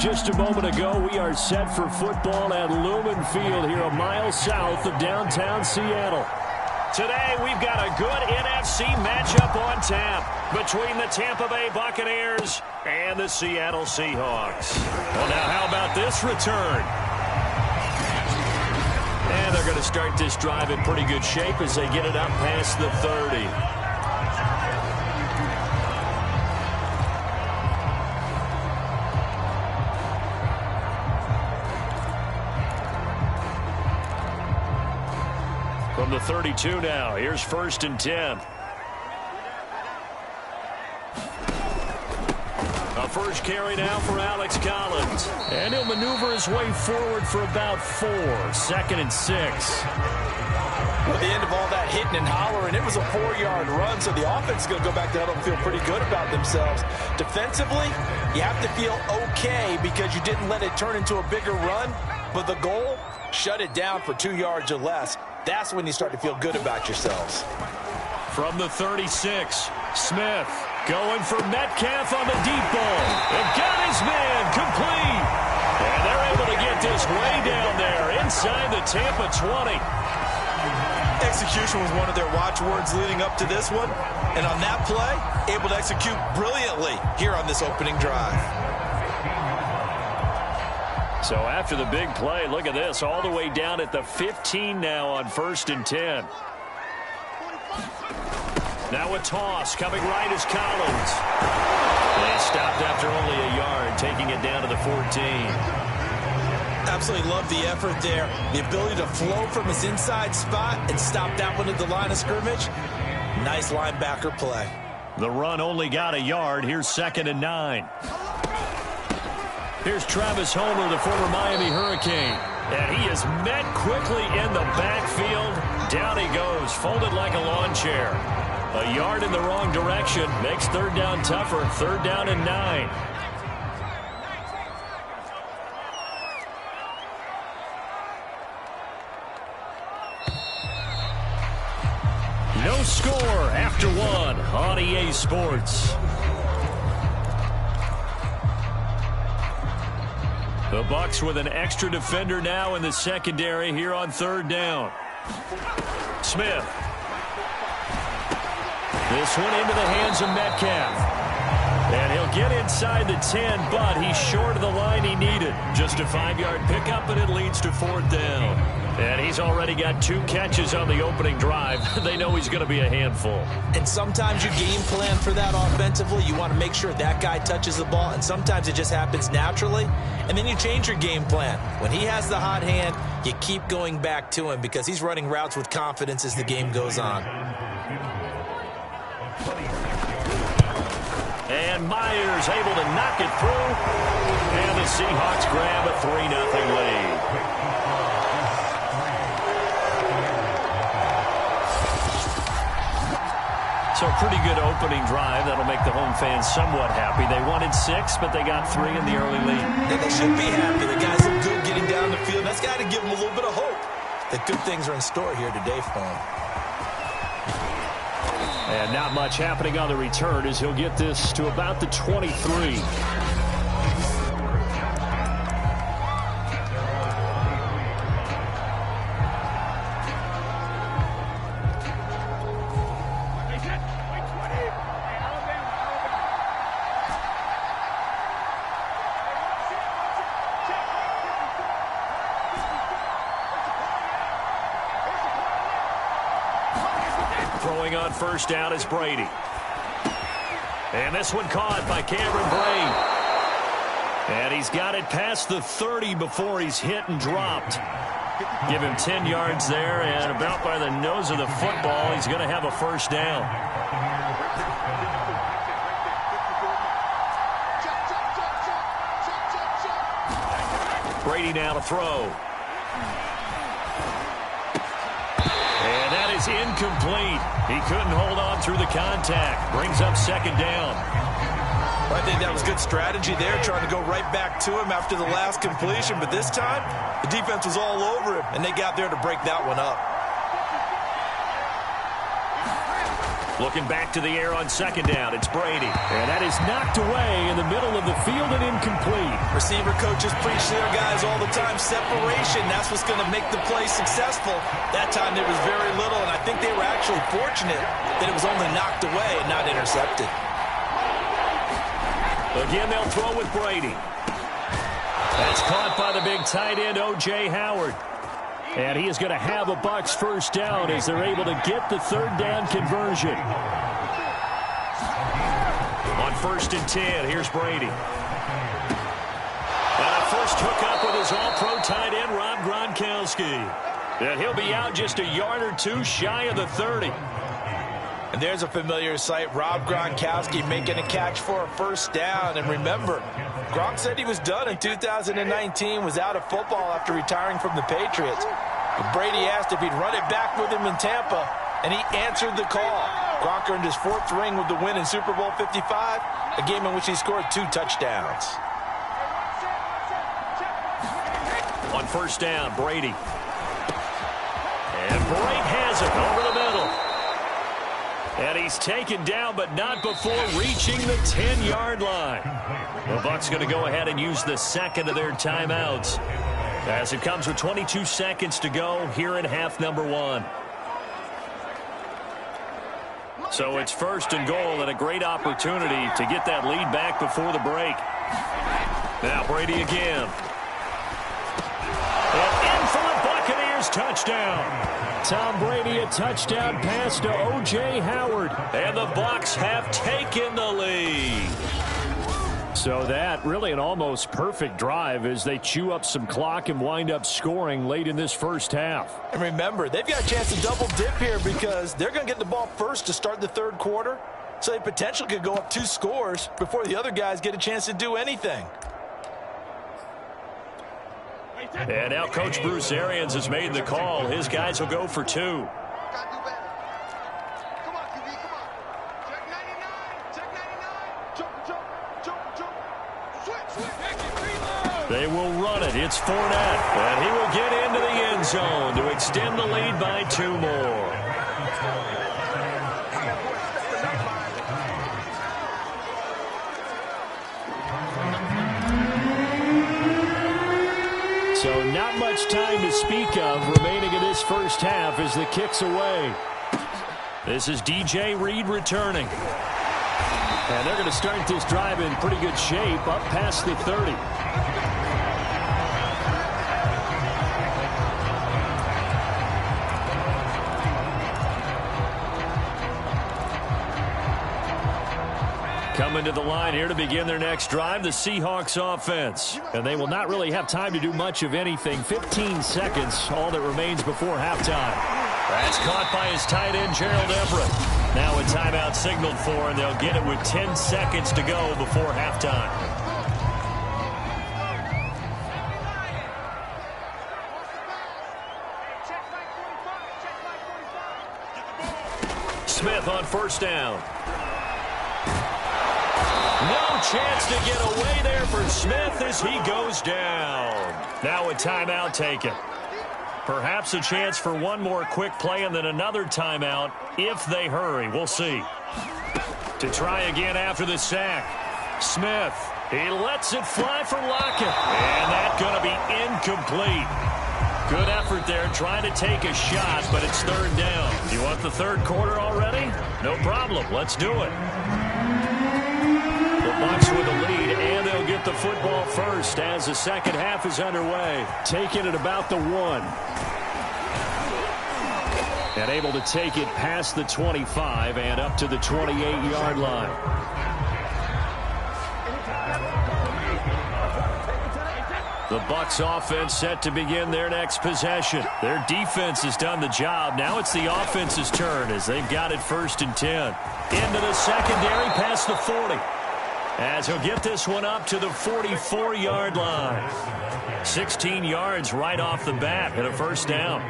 just a moment ago, we are set for football at Lumen Field here a mile south of downtown Seattle. Today, we've got a good NFC matchup on tap between the Tampa Bay Buccaneers and the Seattle Seahawks. Well, now, how about this return? And they're going to start this drive in pretty good shape as they get it up past the 30. From the 32 now, here's 1st and 10. A first carry now for Alex Collins. And he'll maneuver his way forward for about 4. 2nd and 6. At the end of all that hitting and hollering, it was a 4-yard run, so the offense is going to go back to huddle and feel pretty good about themselves. Defensively, you have to feel okay because you didn't let it turn into a bigger run, but the goal, shut it down for 2 yards or less. That's when you start to feel good about yourselves. From the 36, Smith going for Metcalf on the deep ball. And got his man complete. And they're able to get this way down there inside the Tampa 20. Execution was one of their watchwords leading up to this one. And on that play, able to execute brilliantly here on this opening drive. So after the big play, look at this, all the way down at the 15 now on 1st and 10. Now a toss coming right is Collins. They stopped after only a yard, taking it down to the 14. Absolutely love the effort there. The ability to flow from his inside spot and stop that one at the line of scrimmage. Nice linebacker play. The run only got a yard. Here's 2nd and 9. Here's Travis Homer, the former Miami Hurricane. And he is met quickly in the backfield. Down he goes, folded like a lawn chair. A yard in the wrong direction makes 3rd down tougher. 3rd down and 9. No score after 1 on EA Sports. The Bucs with an extra defender now in the secondary here on 3rd down. Smith. This one into the hands of Metcalf. And he'll get inside the 10, but he's short of the line he needed. Just a 5-yard pickup, and it leads to 4th down. And he's already got 2 catches on the opening drive. They know he's going to be a handful. And sometimes you game plan for that offensively. You want to make sure that guy touches the ball, and sometimes it just happens naturally. And then you change your game plan. When he has the hot hand, you keep going back to him because he's running routes with confidence as the game goes on. And Myers able to knock it through. And the Seahawks grab a 3-0 lead. So pretty good opening drive. That'll make the home fans somewhat happy. They wanted 6, but they got 3 in the early lead. And they should be happy. The guys look good getting down the field. That's got to give them a little bit of hope that good things are in store here today for them. And not much happening on the return as he'll get this to about the 23. Throwing on 1st down is Brady. And this one caught by Cameron Brate. And he's got it past the 30 before he's hit and dropped. Give him 10 yards there, and about by the nose of the football, he's going to have a 1st down. Brady now to throw. And that is incomplete. He couldn't hold on through the contact. Brings up 2nd down. Well, I think that was good strategy there, trying to go right back to him after the last completion. But this time, the defense was all over him, and they got there to break that one up. Looking back to the air on second down, it's Brady. And that is knocked away in the middle of the field and incomplete. Receiver coaches preach to their guys all the time, separation. That's what's going to make the play successful. That time there was very little, and I think they were actually fortunate that it was only knocked away and not intercepted. Again, they'll throw with Brady. That's caught by the big tight end, O.J. Howard. And he is going to have a Bucs first down as they're able to get the third down conversion. On 1st and 10, here's Brady. And a first hookup with his all-pro tight end, Rob Gronkowski. And he'll be out just a yard or two shy of the 30. And there's a familiar sight, Rob Gronkowski making a catch for a first down. And remember, Gronk said he was done in 2019, was out of football after retiring from the Patriots. But Brady asked if he'd run it back with him in Tampa, and he answered the call. Gronk earned his 4th ring with the win in Super Bowl 55, a game in which he scored 2 touchdowns. On 1st down, Brady. And Brady has it over the middle. And he's taken down, but not before reaching the 10-yard line. The Bucs going to go ahead and use the second of their timeouts, as it comes with 22 seconds to go here in half number 1. So it's 1st and goal, and a great opportunity to get that lead back before the break. Now Brady again. And in for the Buccaneers touchdown. Tom Brady, a touchdown pass to O.J. Howard. And the Bucs have taken the lead. So that really an almost perfect drive as they chew up some clock and wind up scoring late in this first half. And remember, they've got a chance to double dip here because they're going to get the ball first to start the 3rd quarter. So they potentially could go up 2 scores before the other guys get a chance to do anything. And now Coach Bruce Arians has made the call. His guys will go for 2. They will run it. It's Fournette. And he will get into the end zone to extend the lead by 2 more. So not much time to speak of remaining in this first half as the kick's away. This is DJ Reed returning. And they're going to start this drive in pretty good shape up past the 30. Coming to the line here to begin their next drive, the Seahawks offense. And they will not really have time to do much of anything. 15 seconds, all that remains before halftime. That's caught by his tight end, Gerald Everett. Now a timeout signaled for, and they'll get it with 10 seconds to go before halftime. Smith on 1st down. No chance to get away there for Smith as he goes down. Now a timeout taken. Perhaps a chance for one more quick play and then another timeout if they hurry. We'll see. To try again after the sack. Smith, he lets it fly for Lockett. And that's going to be incomplete. Good effort there trying to take a shot, but it's 3rd down. You want the 3rd quarter already? No problem. Let's do it. The Bucs with a lead, and they'll get the football first as the second half is underway. Taking it about the 1. And able to take it past the 25 and up to the 28-yard line. The Bucs offense set to begin their next possession. Their defense has done the job. Now it's the offense's turn as they've got it 1st and 10. Into the secondary past the 40. As he'll get this one up to the 44-yard line. 16 yards right off the bat and a 1st down.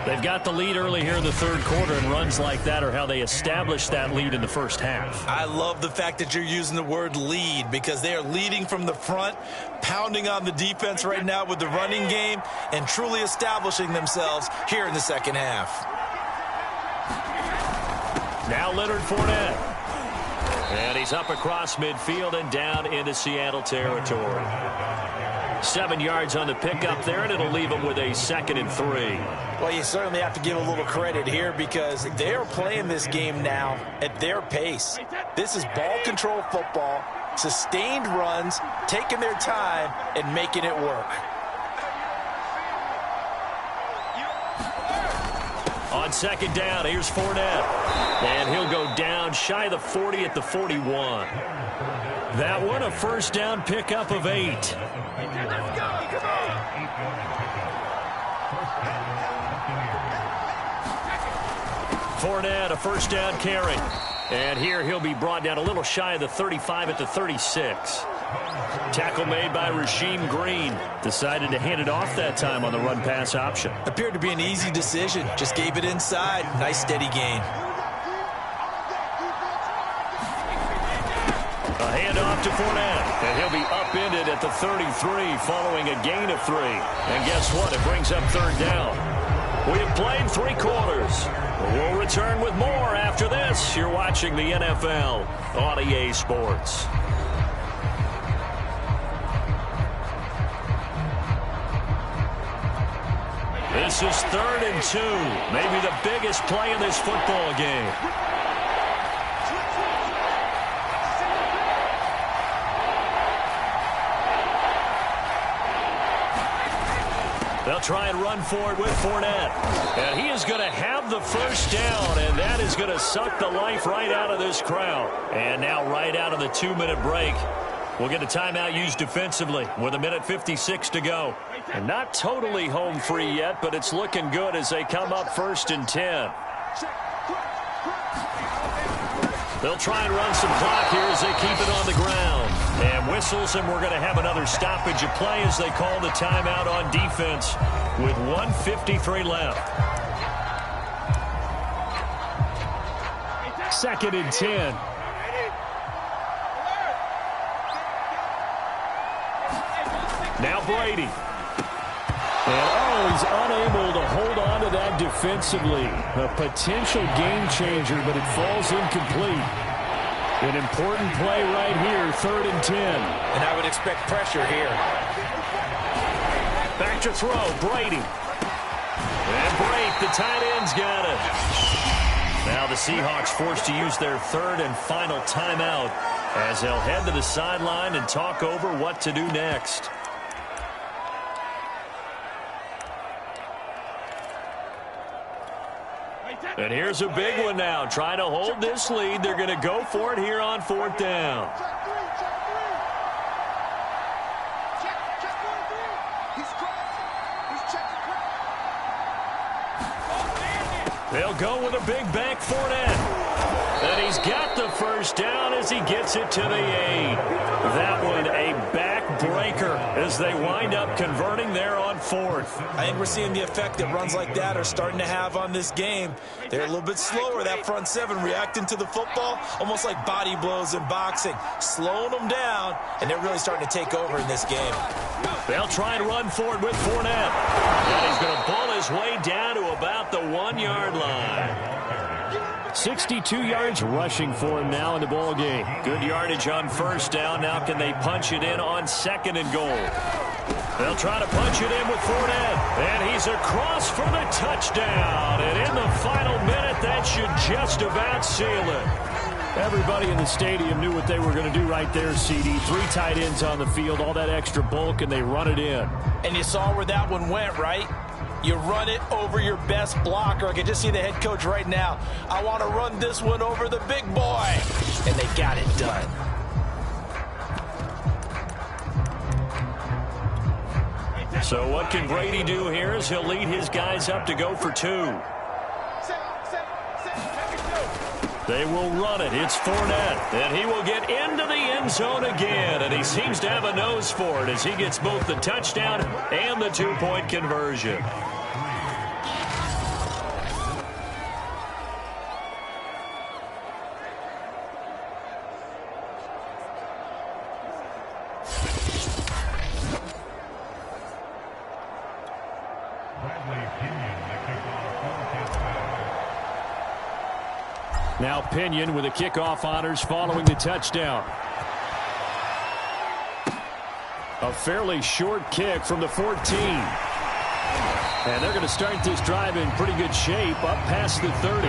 They've got the lead early here in the 3rd quarter, and runs like that are how they established that lead in the first half. I love the fact that you're using the word lead because they are leading from the front, pounding on the defense right now with the running game, and truly establishing themselves here in the second half. Now Leonard Fournette. And he's up across midfield and down into Seattle territory. 7 yards on the pickup there, and it'll leave him with a 2nd and 3. Well, you certainly have to give a little credit here because they're playing this game now at their pace. This is ball control football, sustained runs, taking their time, and making it work. On 2nd down, here's Fournette. And he'll go down shy of the 40 at the 41. That one, a 1st down pickup of 8. Fournette, a 1st down carry. And here he'll be brought down a little shy of the 35 at the 36. Tackle made by Rasheem Green. Decided to hand it off that time on the run-pass option. Appeared to be an easy decision. Just gave it inside. Nice steady gain. A handoff to Fournette. And he'll be upended at the 33 following a gain of 3. And guess what? It brings up 3rd down. We have played 3 quarters. We'll return with more after this. You're watching the NFL on EA Sports. This is 3rd and 2. Maybe the biggest play in this football game. They'll try and run for it with Fournette. And he is going to have the 1st down, and that is going to suck the life right out of this crowd. And now right out of the 2-minute break, we'll get a timeout used defensively with 1:56 to go. And not totally home free yet, but it's looking good as they come up 1st and 10. They'll try and run some clock here as they keep it on the ground. And whistles, and we're going to have another stoppage of play as they call the timeout on defense with 1:53 left. 2nd and 10. Now Brady. And, he's unable to hold on to that defensively. A potential game changer, but it falls incomplete. An important play right here, 3rd and 10. And I would expect pressure here. Back to throw, Brady. And Brate, the tight end's got it. Now the Seahawks forced to use their 3rd and final timeout as they'll head to the sideline and talk over what to do next. And here's a big one now. Trying to hold this lead. They're going to go for it here on 4th down. They'll go with a big back Fournette. And he's got the 1st down as he gets it to the 8. That one a backbreaker as they wind up converting there on 4th. I think we're seeing the effect that runs like that are starting to have on this game. They're a little bit slower, that front 7, reacting to the football, almost like body blows in boxing, slowing them down, and they're really starting to take over in this game. They'll try and run for it with Fournette. And he's going to pull his way down to about the 1-yard line. 62 yards rushing for him now in the ball game. Good yardage on 1st down. Now can they punch it in on 2nd and goal? They'll try to punch it in with Fournette. And he's across for the touchdown. And in the final minute, that should just about seal it. Everybody in the stadium knew what they were going to do right there, CD. 3 tight ends on the field, all that extra bulk, and they run it in. And you saw where that one went, right? You run it over your best blocker. I can just see the head coach right now. I want to run this one over the big boy. And they got it done. So what can Brady do here is he'll lead his guys up to go for 2. They will run it. It's Fournette. And he will get into the end zone again. And he seems to have a nose for it as he gets both the touchdown and the 2-point conversion. Now Pinion with the kickoff honors following the touchdown. A fairly short kick from the 14. And they're going to start this drive in pretty good shape up past the 30.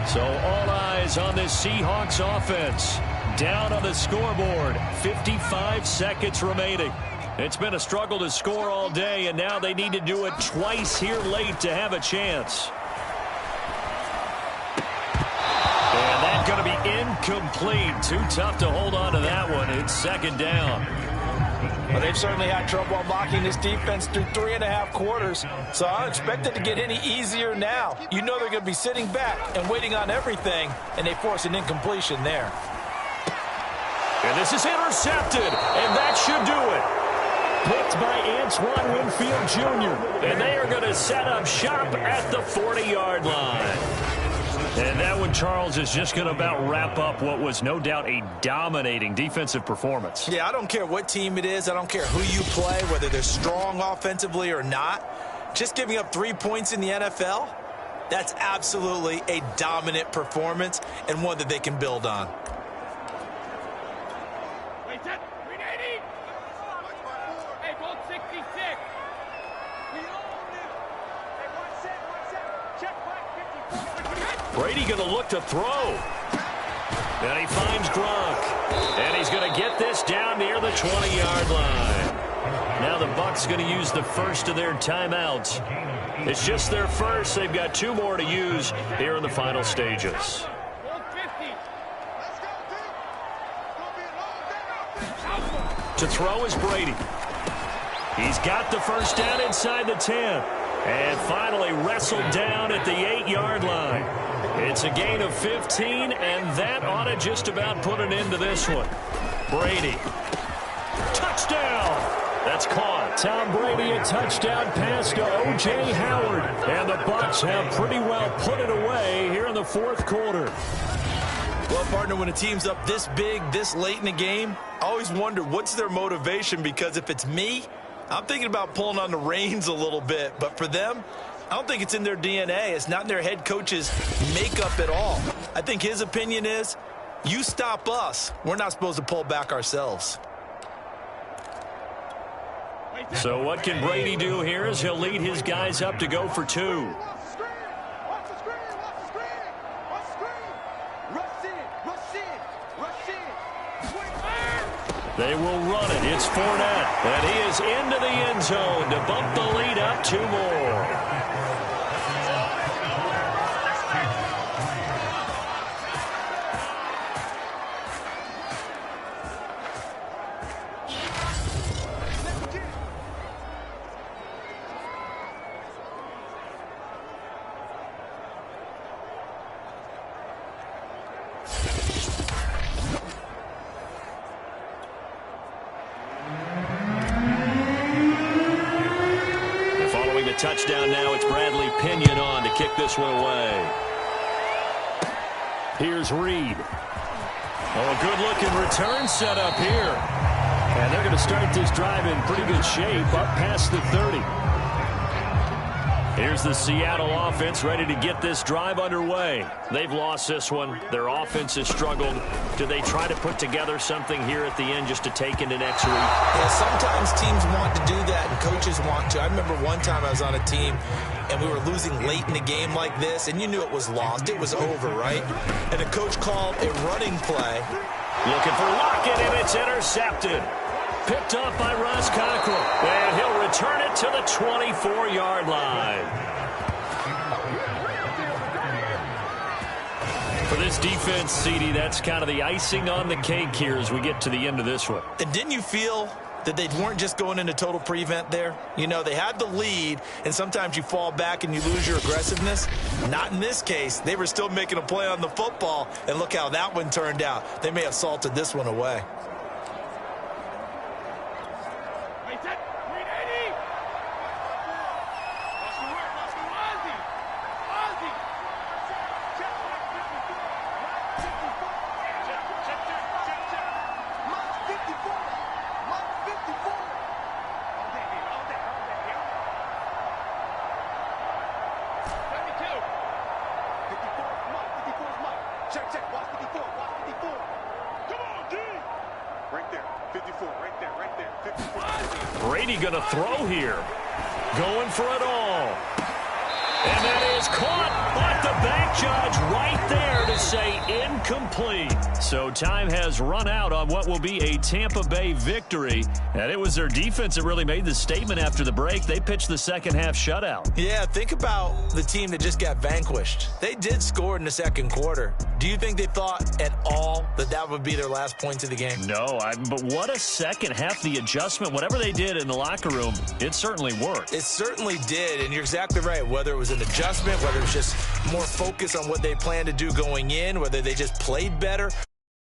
So all eyes on this Seahawks offense. Down on the scoreboard. 55 seconds remaining. It's been a struggle to score all day, and now they need to do it twice here late to have a chance. And that's going to be incomplete. Too tough to hold on to that one. It's second down. Well, they've certainly had trouble unlocking this defense through 3.5 quarters, so I don't expect it to get any easier now. You know they're going to be sitting back and waiting on everything, and they force an incompletion there. And this is intercepted, and that should do it. Picked by Antoine Winfield Jr., and they are going to set up shop at the 40-yard line. And that one, Charles, is just going to about wrap up what was no doubt a dominating defensive performance. Yeah, I don't care what team it is. I don't care who you play, whether they're strong offensively or not. Just giving up 3 points in the NFL, that's absolutely a dominant performance and one that they can build on. Brady going to look to throw. And he finds Gronk. And he's going to get this down near the 20-yard line. Now the Bucs going to use the first of their timeouts. It's just their first. They've got 2 more to use here in the final stages. To throw is Brady. He's got the first down inside the 10. And finally wrestled down at the 8-yard line. It's a gain of 15, and that ought to just about put an end to this one. Brady. Touchdown! That's caught. Tom Brady, a touchdown pass to O.J. Howard. And the Bucs have pretty well put it away here in the fourth quarter. Well, partner, when a team's up this big, this late in the game, I always wonder what's their motivation, because if it's me, I'm thinking about pulling on the reins a little bit. But for them, I don't think it's in their DNA. It's not in their head coach's makeup at all. I think his opinion is, you stop us, we're not supposed to pull back ourselves. So what can Brady do here as he'll lead his guys up to go for 2. They will run it. It's Fournette. And he is into the end zone to bump the lead up 2 more. Touchdown now. It's Bradley Pinion on to kick this one away. Here's Reed. Oh, a good-looking return set up here. And they're going to start this drive in pretty good shape up past the 30. Here's the Seattle offense ready to get this drive underway. They've lost this one. Their offense has struggled. Do they try to put together something here at the end just to take into next week? Yeah, sometimes teams want to do that and coaches want to. I remember one time I was on a team and we were losing late in the game like this, and you knew it was lost. It was over, right? And the coach called a running play. Looking for Lockett, and it's intercepted. Picked up by Ross Cockrell. And he'll return it to the 24-yard line. For this defense, CD, that's kind of the icing on the cake here as we get to the end of this one. And didn't you feel that they weren't just going into total prevent there? You know, they had the lead, and sometimes you fall back and you lose your aggressiveness. Not in this case. They were still making a play on the football, and look how that one turned out. They may have salted this one away. 54. Block 54. Come on, D. Right there. 54. Right there. Right there. 54. Brady going to throw here. Going for it all. And that is caught, but the back judge right there to say incomplete. So time has run out on what will be a Tampa Bay victory. And it was their defense that really made the statement after the break. They pitched the second half shutout. Yeah, think about the team that just got vanquished. They did score in the second quarter. Do you think they thought at all that that would be their last points of the game? No, but what a second half. The adjustment, whatever they did in the locker room, it certainly worked. It certainly did, and you're exactly right. Whether it was an adjustment, whether it was just more focus on what they planned to do going in, whether they just played better.